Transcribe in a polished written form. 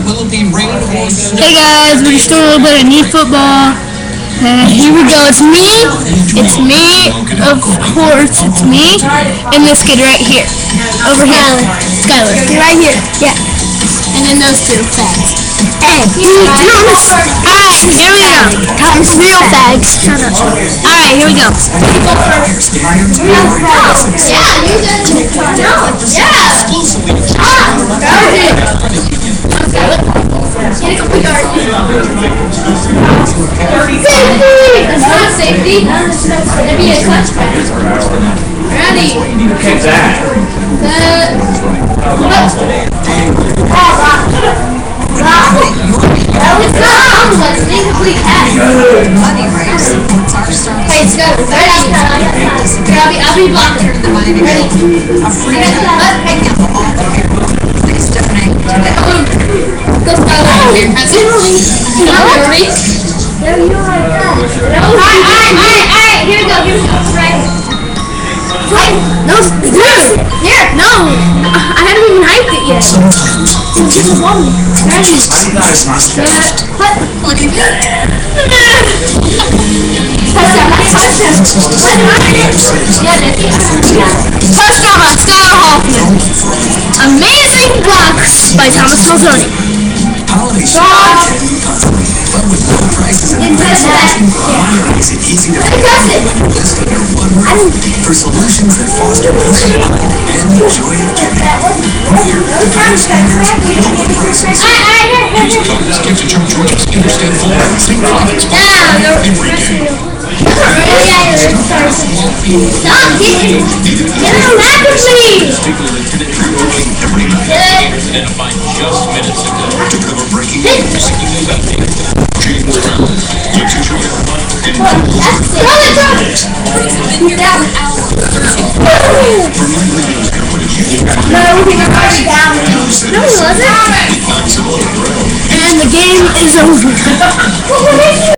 Hey guys, we're just doing a little bit of knee football. And here we go. It's me, of course, it's me, and this kid right here. Over here. Skylar. Right here. Yeah. And then those two fags. Hey, alright, here we go. Real fags. Alright, here we go. That's not safety. That'd be a touchback. Ready? Hey, it's good. I'll be blocking. Ready? Go Skylar. Here. That's it. Ready? Alright, here we go. Right. No, Here. no, I haven't even hyped it yet. Sometimes Look at that. Touchdown by Skylar Hoffman. Amazing blocks by Thomas Falzoni. holidays but with low prices and makes it easy to list under one roof for solutions that foster peace of mind and the joy of giving. We're standards and low prices. Gives Joe George's Interstate Full same products every day. Stop getting back with me! Identified just minutes ago. To cover breaking news, James Brown, Letitia and And the game is over.